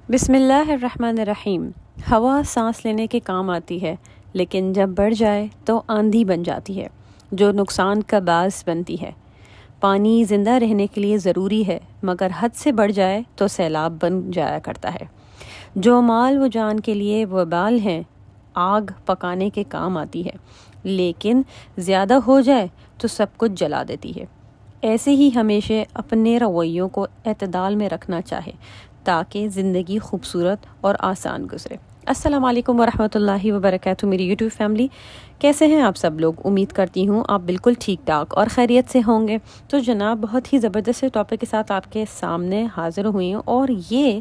بسم اللہ الرحمن الرحیم۔ ہوا سانس لینے کے کام آتی ہے، لیکن جب بڑھ جائے تو آندھی بن جاتی ہے جو نقصان کا باعث بنتی ہے۔ پانی زندہ رہنے کے لیے ضروری ہے، مگر حد سے بڑھ جائے تو سیلاب بن جایا کرتا ہے۔ جو مال و جان کے لیے وبال ہیں، آگ پکانے کے کام آتی ہے، لیکن زیادہ ہو جائے تو سب کچھ جلا دیتی ہے۔ ایسے ہی ہمیشہ اپنے رویوں کو اعتدال میں رکھنا چاہے تاکہ زندگی خوبصورت اور آسان گزرے۔ السلام علیکم ورحمۃ اللہ وبرکاتہ میری یوٹیوب فیملی، کیسے ہیں آپ سب لوگ؟ امید کرتی ہوں آپ بالکل ٹھیک ٹھاک اور خیریت سے ہوں گے۔ تو جناب، بہت ہی زبردست ٹاپک کے ساتھ آپ کے سامنے حاضر ہوئی ہوں، اور یہ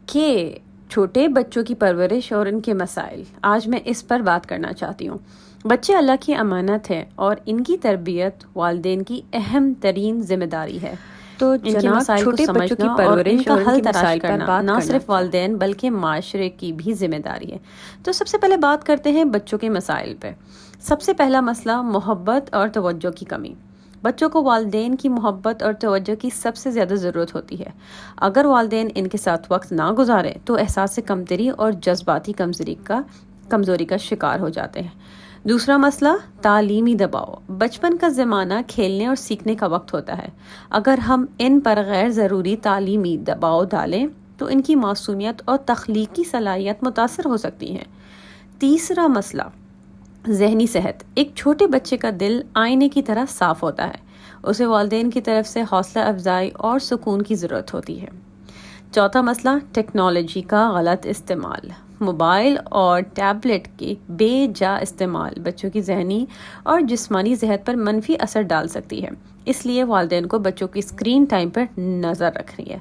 کہ چھوٹے بچوں کی پرورش اور ان کے مسائل، آج میں اس پر بات کرنا چاہتی ہوں۔ بچے اللہ کی امانت ہے اور ان کی تربیت والدین کی اہم ترین ذمہ داری ہے۔ تو جناب، چھوٹے بچوں کی پرورش اور حل تلاش کرنا نہ صرف والدین بلکہ معاشرے کی بھی ذمہ داری ہے۔ تو سب سے پہلے بات کرتے ہیں بچوں کے مسائل پہ۔ سب سے پہلا مسئلہ محبت اور توجہ کی کمی۔ بچوں کو والدین کی محبت اور توجہ کی سب سے زیادہ ضرورت ہوتی ہے۔ اگر والدین ان کے ساتھ وقت نہ گزارے تو احساس کمتری اور جذباتی کمزوری کا شکار ہو جاتے ہیں۔ دوسرا مسئلہ تعلیمی دباؤ۔ بچپن کا زمانہ کھیلنے اور سیکھنے کا وقت ہوتا ہے۔ اگر ہم ان پر غیر ضروری تعلیمی دباؤ ڈالیں تو ان کی معصومیت اور تخلیقی صلاحیت متاثر ہو سکتی ہیں۔ تیسرا مسئلہ ذہنی صحت۔ ایک چھوٹے بچے کا دل آئینے کی طرح صاف ہوتا ہے۔ اسے والدین کی طرف سے حوصلہ افزائی اور سکون کی ضرورت ہوتی ہے۔ چوتھا مسئلہ ٹیکنالوجی کا غلط استعمال۔ موبائل اور ٹیبلٹ کے بے جا استعمال بچوں کی ذہنی اور جسمانی صحت پر منفی اثر ڈال سکتی ہے۔ اس لیے والدین کو بچوں کی اسکرین ٹائم پر نظر رکھنی ہے۔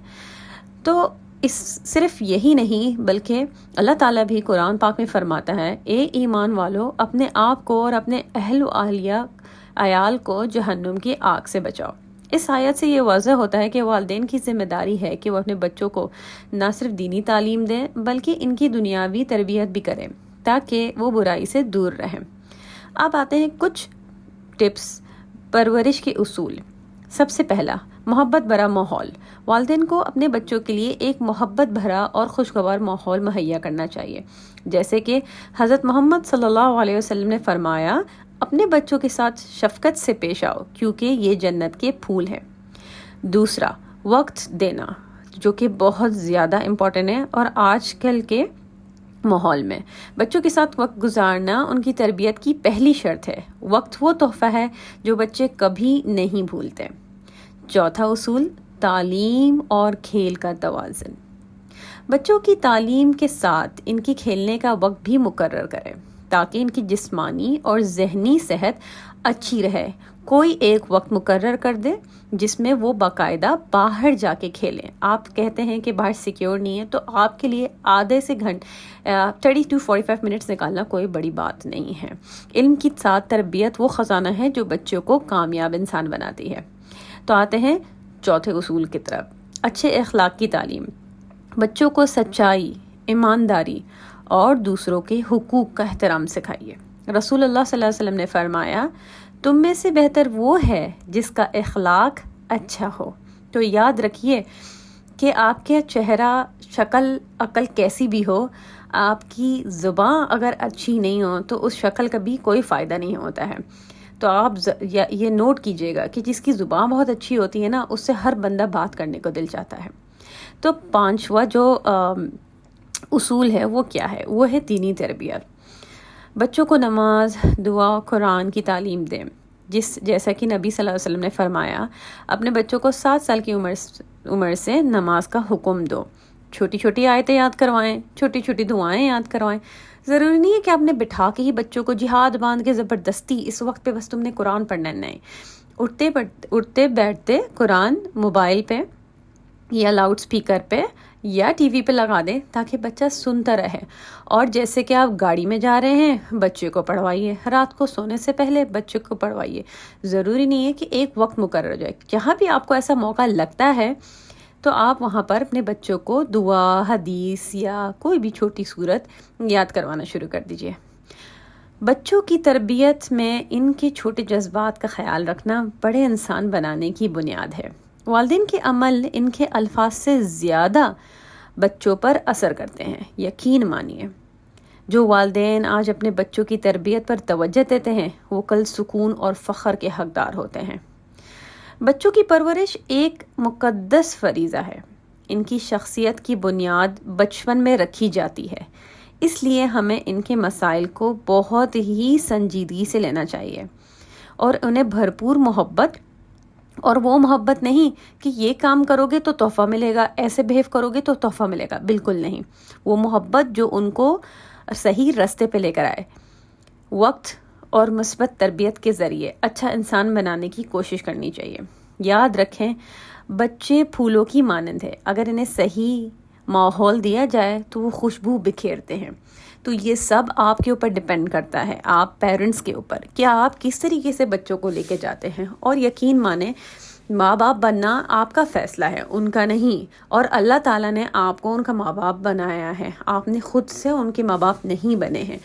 تو صرف یہی نہیں بلکہ اللہ تعالیٰ بھی قرآن پاک میں فرماتا ہے، اے ایمان والو، اپنے آپ کو اور اپنے اہل و عیال کو جہنم کی آگ سے بچاؤ۔ اس آیت سے یہ واضح ہوتا ہے کہ والدین کی ذمہ داری ہے کہ وہ اپنے بچوں کو نہ صرف دینی تعلیم دیں بلکہ ان کی دنیاوی تربیت بھی کریں تاکہ وہ برائی سے دور رہیں۔ اب آتے ہیں کچھ ٹپس پرورش کے اصول۔ سب سے پہلا، محبت بھرا ماحول۔ والدین کو اپنے بچوں کے لیے ایک محبت بھرا اور خوشگوار ماحول مہیا کرنا چاہیے، جیسے کہ حضرت محمد صلی اللہ علیہ وسلم نے فرمایا، اپنے بچوں کے ساتھ شفقت سے پیش آؤ کیونکہ یہ جنت کے پھول ہیں۔ دوسرا، وقت دینا، جو کہ بہت زیادہ امپورٹنٹ ہے، اور آج کل کے ماحول میں بچوں کے ساتھ وقت گزارنا ان کی تربیت کی پہلی شرط ہے۔ وقت وہ تحفہ ہے جو بچے کبھی نہیں بھولتے۔ چوتھا اصول، تعلیم اور کھیل کا توازن۔ بچوں کی تعلیم کے ساتھ ان کی کھیلنے کا وقت بھی مقرر کریں تاکہ ان کی جسمانی اور ذہنی صحت اچھی رہے۔ کوئی ایک وقت مقرر کر دے جس میں وہ باقاعدہ باہر جا کے کھیلیں۔ آپ کہتے ہیں کہ باہر سیکیور نہیں ہے، تو آپ کے لیے آدھے سے 30 to 45 منٹس نکالنا کوئی بڑی بات نہیں ہے۔ علم کی ساتھ تربیت وہ خزانہ ہے جو بچوں کو کامیاب انسان بناتی ہے۔ تو آتے ہیں چوتھے اصول کی طرف، اچھے اخلاق کی تعلیم۔ بچوں کو سچائی، ایمانداری اور دوسروں کے حقوق کا احترام سکھائیے۔ رسول اللہ صلی اللہ علیہ وسلم نے فرمایا، تم میں سے بہتر وہ ہے جس کا اخلاق اچھا ہو۔ تو یاد رکھیے کہ آپ کے چہرہ، شکل، عقل کیسی بھی ہو، آپ کی زبان اگر اچھی نہیں ہو تو اس شکل کا بھی کوئی فائدہ نہیں ہوتا ہے۔ تو آپ یہ نوٹ کیجئے گا کہ جس کی زبان بہت اچھی ہوتی ہے نا، اس سے ہر بندہ بات کرنے کو دل چاہتا ہے۔ تو پانچواں جو اصول ہے وہ کیا ہے؟ وہ ہے دینی تربیت۔ بچوں کو نماز، دعا، قرآن کی تعلیم دیں، جیسا کہ نبی صلی اللہ علیہ وسلم نے فرمایا، اپنے بچوں کو 7 سال کی عمر سے نماز کا حکم دو۔ چھوٹی چھوٹی آیتیں یاد کروائیں، چھوٹی چھوٹی دعائیں یاد کروائیں۔ ضروری نہیں ہے کہ آپ نے بٹھا کے ہی بچوں کو جہاد باندھ کے زبردستی اس وقت پہ بس تم نے قرآن پڑھنا، نہیں۔ اٹھتے بیٹھتے قرآن موبائل پہ یا لاؤڈ سپیکر پہ یا ٹی وی پہ لگا دیں تاکہ بچہ سنتا رہے۔ اور جیسے کہ آپ گاڑی میں جا رہے ہیں، بچے کو پڑھوائیے، رات کو سونے سے پہلے بچے کو پڑھوائیے۔ ضروری نہیں ہے کہ ایک وقت مقرر ہو جائے، جہاں بھی آپ کو ایسا موقع لگتا ہے تو آپ وہاں پر اپنے بچوں کو دعا، حدیث یا کوئی بھی چھوٹی سورت یاد کروانا شروع کر دیجیے۔ بچوں کی تربیت میں ان کے چھوٹے جذبات کا خیال رکھنا بڑے انسان بنانے کی بنیاد ہے۔ والدین کے عمل ان کے الفاظ سے زیادہ بچوں پر اثر کرتے ہیں۔ یقین مانیے جو والدین آج اپنے بچوں کی تربیت پر توجہ دیتے ہیں وہ کل سکون اور فخر کے حقدار ہوتے ہیں۔ بچوں کی پرورش ایک مقدس فریضہ ہے۔ ان کی شخصیت کی بنیاد بچپن میں رکھی جاتی ہے، اس لیے ہمیں ان کے مسائل کو بہت ہی سنجیدگی سے لینا چاہیے اور انہیں بھرپور محبت، اور وہ محبت نہیں کہ یہ کام کرو گے تو تحفہ ملے گا، ایسے بہیو کرو گے تو تحفہ ملے گا، بالکل نہیں۔ وہ محبت جو ان کو صحیح راستے پہ لے کر آئے، وقت اور مثبت تربیت کے ذریعے اچھا انسان بنانے کی کوشش کرنی چاہیے۔ یاد رکھیں بچے پھولوں کی مانند ہے، اگر انہیں صحیح ماحول دیا جائے تو وہ خوشبو بکھیرتے ہیں۔ تو یہ سب آپ کے اوپر ڈیپینڈ کرتا ہے، آپ پیرنٹس کے اوپر، کہ آپ کس طریقے سے بچوں کو لے کے جاتے ہیں۔ اور یقین مانیں ماں باپ بننا آپ کا فیصلہ ہے، ان کا نہیں، اور اللہ تعالیٰ نے آپ کو ان کا ماں باپ بنایا ہے، آپ نے خود سے ان کے ماں باپ نہیں بنے ہیں۔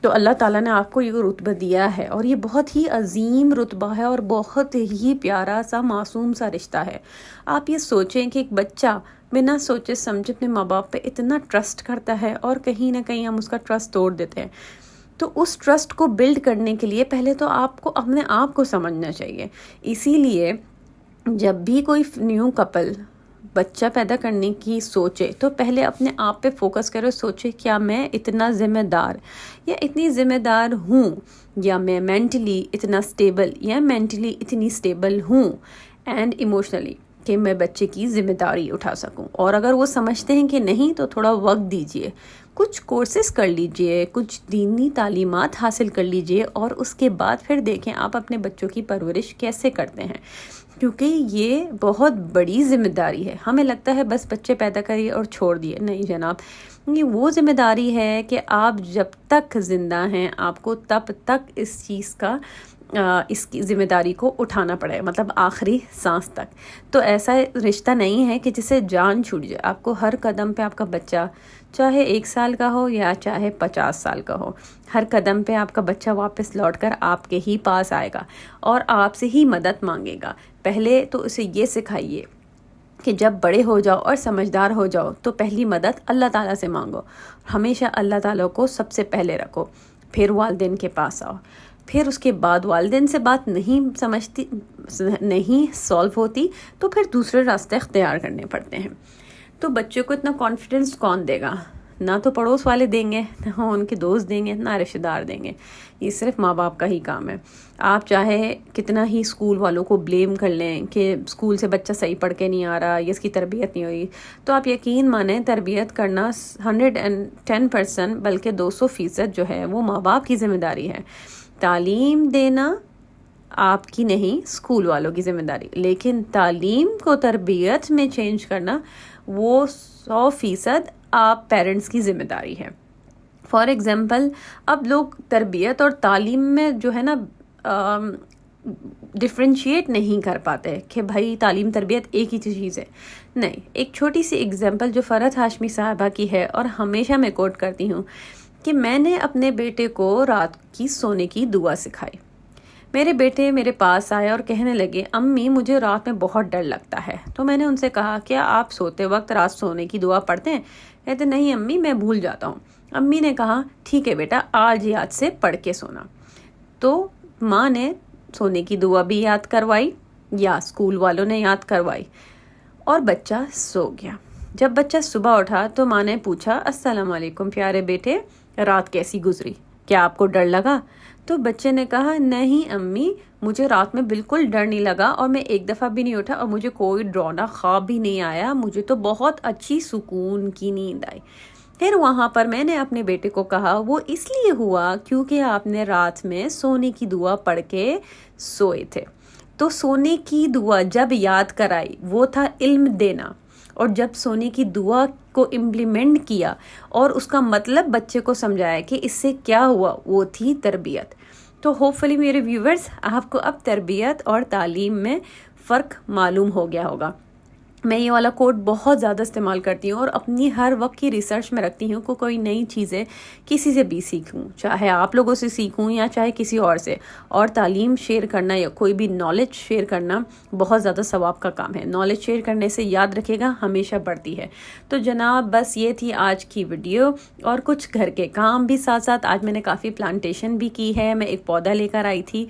تو اللہ تعالیٰ نے آپ کو یہ رتبہ دیا ہے، اور یہ بہت ہی عظیم رتبہ ہے اور بہت ہی پیارا سا معصوم سا رشتہ ہے۔ آپ یہ سوچیں کہ ایک بچہ بنا سوچے سمجھے اپنے ماں باپ پہ اتنا ٹرسٹ کرتا ہے، اور کہیں نہ کہیں ہم اس کا ٹرسٹ توڑ دیتے ہیں۔ تو اس ٹرسٹ کو بلڈ کرنے کے لیے پہلے تو آپ کو اپنے آپ کو سمجھنا چاہیے۔ اسی لیے جب بھی کوئی نیو کپل بچہ پیدا کرنے کی سوچے تو پہلے اپنے آپ پہ فوکس کرو، سوچے کیا میں اتنا ذمہ دار یا اتنی ذمہ دار ہوں، یا میں مینٹلی اتنا سٹیبل یا مینٹلی اتنی سٹیبل ہوں اینڈ ایموشنلی کہ میں بچے کی ذمہ داری اٹھا سکوں۔ اور اگر وہ سمجھتے ہیں کہ نہیں تو تھوڑا وقت دیجئے، کچھ کورسز کر لیجئے، کچھ دینی تعلیمات حاصل کر لیجئے، اور اس کے بعد پھر دیکھیں آپ اپنے بچوں کی پرورش کیسے کرتے ہیں، کیونکہ یہ بہت بڑی ذمہ داری ہے۔ ہمیں لگتا ہے بس بچے پیدا کریے اور چھوڑ دیے، نہیں جناب، یہ وہ ذمہ داری ہے کہ آپ جب تک زندہ ہیں آپ کو تب تک اس چیز کا اس کی ذمہ داری کو اٹھانا پڑے، مطلب آخری سانس تک۔ تو ایسا رشتہ نہیں ہے کہ جسے جان چھوٹ جائے، آپ کو ہر قدم پہ آپ کا بچہ چاہے 1 سال کا ہو یا چاہے 50 سال کا ہو، ہر قدم پہ آپ کا بچہ واپس لوٹ کر آپ کے ہی پاس آئے گا اور آپ سے ہی مدد مانگے گا۔ پہلے تو اسے یہ سکھائیے کہ جب بڑے ہو جاؤ اور سمجھدار ہو جاؤ تو پہلی مدد اللہ تعالیٰ سے مانگو، ہمیشہ اللہ تعالیٰ کو سب سے پہلے رکھو، پھر والدین کے پاس آؤ۔ پھر اس کے بعد والدین سے بات نہیں سالو ہوتی تو پھر دوسرے راستے اختیار کرنے پڑتے ہیں۔ تو بچوں کو اتنا کانفیڈنس کون دے گا؟ نہ تو پڑوس والے دیں گے، نہ ان کے دوست دیں گے، نہ رشتہ دار دیں گے، یہ صرف ماں باپ کا ہی کام ہے۔ آپ چاہے کتنا ہی اسکول والوں کو بلیم کر لیں کہ اسکول سے بچہ صحیح پڑھ کے نہیں آ رہا یا اس کی تربیت نہیں ہوئی، تو آپ یقین مانیں تربیت کرنا 110% بلکہ 200% جو ہے وہ ماں باپ کی ذمہ داری ہے۔ تعلیم دینا آپ کی نہیں، اسکول والوں کی ذمہ داری، لیکن تعلیم کو تربیت میں چینج کرنا وہ 100% آپ پیرنٹس کی ذمہ داری ہے۔ فار ایگزامپل اب لوگ تربیت اور تعلیم میں جو ہے نا ڈفرینشیٹ نہیں کر پاتے کہ بھائی تعلیم تربیت ایک ہی چیز ہے، نہیں۔ ایک چھوٹی سی ایگزامپل جو فرحت ہاشمی صاحبہ کی ہے اور ہمیشہ میں کوٹ کرتی ہوں کہ میں نے اپنے بیٹے کو رات کی سونے کی دعا سکھائی۔ میرے بیٹے میرے پاس آئے اور کہنے لگے امی مجھے رات میں بہت ڈر لگتا ہے۔ تو میں نے ان سے کہا کیا آپ سوتے وقت رات سونے کی دعا پڑھتے ہیں؟ کہتے نہیں امی میں بھول جاتا ہوں۔ امی نے کہا ٹھیک ہے بیٹا آج یاد سے پڑھ کے سونا۔ تو ماں نے سونے کی دعا بھی یاد کروائی یا اسکول والوں نے یاد کروائی اور بچہ سو گیا۔ جب بچہ صبح اٹھا تو ماں نے پوچھا السلام علیکم پیارے بیٹے رات کیسی گزری، کیا آپ کو ڈر لگا؟ تو بچے نے کہا نہیں امی مجھے رات میں بالکل ڈر نہیں لگا اور میں ایک دفعہ بھی نہیں اٹھا اور مجھے کوئی ڈراؤنا خواب بھی نہیں آیا، مجھے تو بہت اچھی سکون کی نیند آئی۔ پھر وہاں پر میں نے اپنے بیٹے کو کہا وہ اس لیے ہوا کیونکہ آپ نے رات میں سونے کی دعا پڑھ کے سوئے تھے۔ تو سونے کی دعا جب یاد کرائی وہ تھا علم دینا، اور جب سونے کی دعا کو امپلیمنٹ کیا اور اس کا مطلب بچے کو سمجھایا کہ اس سے کیا ہوا، وہ تھی تربیت۔ تو ہوپ فلی میرے ویورز آپ کو اب تربیت اور تعلیم میں فرق معلوم ہو گیا ہوگا۔ میں یہ والا کوٹ بہت زیادہ استعمال کرتی ہوں اور اپنی ہر وقت کی ریسرچ میں رکھتی ہوں کہ کوئی نئی چیزیں کسی سے بھی سیکھوں، چاہے آپ لوگوں سے سیکھوں یا چاہے کسی اور سے. اور تعلیم شیئر کرنا یا کوئی بھی نالج شیئر کرنا بہت زیادہ ثواب کا کام ہے. نالج شیئر کرنے سے یاد رکھے گا ہمیشہ بڑھتی ہے. تو جناب بس یہ تھی آج کی ویڈیو، اور کچھ گھر کے کام بھی ساتھ ساتھ. آج میں نے کافی پلانٹیشن بھی کی ہے. میں ایک پودا لے کر آئی تھی،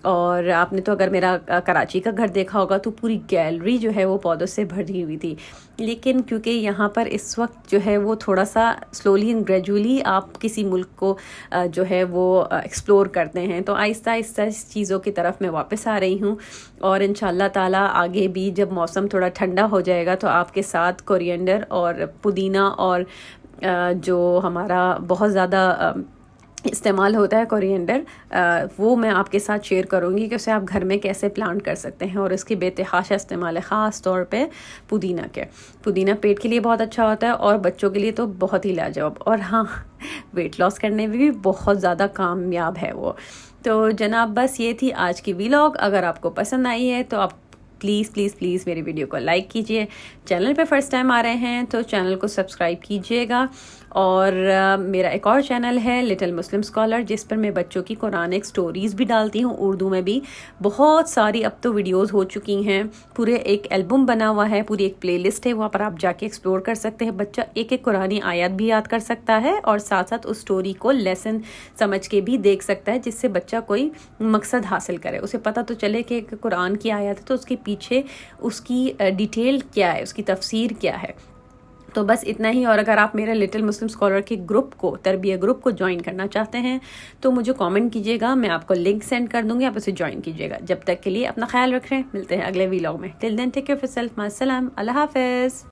اور آپ نے تو اگر میرا کراچی کا گھر دیکھا ہوگا تو پوری گیلری جو ہے وہ پودوں سے بھری ہوئی تھی. لیکن کیونکہ یہاں پر اس وقت جو ہے وہ تھوڑا سا سلولی اینڈ گریجولی آپ کسی ملک کو جو ہے وہ ایکسپلور کرتے ہیں، تو آہستہ آہستہ اس چیزوں کی طرف میں واپس آ رہی ہوں. اور انشاءاللہ تعالیٰ آگے بھی جب موسم تھوڑا ٹھنڈا ہو جائے گا تو آپ کے ساتھ کورینڈر اور پودینہ اور جو ہمارا بہت زیادہ استعمال ہوتا ہے کورینڈر، وہ میں آپ کے ساتھ شیئر کروں گی کہ اسے آپ گھر میں کیسے پلانٹ کر سکتے ہیں. اور اس کی بے تحاشا استعمال ہے، خاص طور پہ پودینہ کے. پودینہ پیٹ کے لیے بہت اچھا ہوتا ہے اور بچوں کے لیے تو بہت ہی لاجواب، اور ہاں ویٹ لاس کرنے میں بھی بہت زیادہ کامیاب ہے وہ. تو جناب بس یہ تھی آج کی ویلاگ. اگر آپ کو پسند آئی ہے تو آپ پلیز پلیز پلیز میری ویڈیو کو لائک کیجئے. چینل پہ فرسٹ ٹائم آ رہے ہیں تو چینل کو سبسکرائب کیجئے گا. اور میرا ایک اور چینل ہے لٹل مسلم اسکالر، جس پر میں بچوں کی قرآنک سٹوریز بھی ڈالتی ہوں، اردو میں بھی بہت ساری اب تو ویڈیوز ہو چکی ہیں. پورے ایک البم بنا ہوا ہے، پوری ایک پلے لسٹ ہے، وہاں پر آپ جا کے ایکسپلور کر سکتے ہیں. بچہ ایک ایک قرآنی آیات بھی یاد کر سکتا ہے اور ساتھ ساتھ اس سٹوری کو لیسن سمجھ کے بھی دیکھ سکتا ہے، جس سے بچہ کوئی مقصد حاصل کرے، اسے پتہ تو چلے کہ قرآن کی آیات ہے تو اس کے پیچھے اس کی ڈیٹیل کیا ہے، اس کی تفسیر کیا ہے. تو بس اتنا ہی. اور اگر آپ میرے لٹل مسلم اسکالر کے گروپ کو، تربیہ گروپ کو جوائن کرنا چاہتے ہیں تو مجھے کامنٹ کیجیے گا، میں آپ کو لنک سینڈ کر دوں گی، آپ اسے جوائن کیجیے گا. جب تک کے لیے اپنا خیال رکھ رہے ہیں، ملتے ہیں اگلے ویلاگ میں. Till then take care of yourself. مع السلام، اللہ حافظ.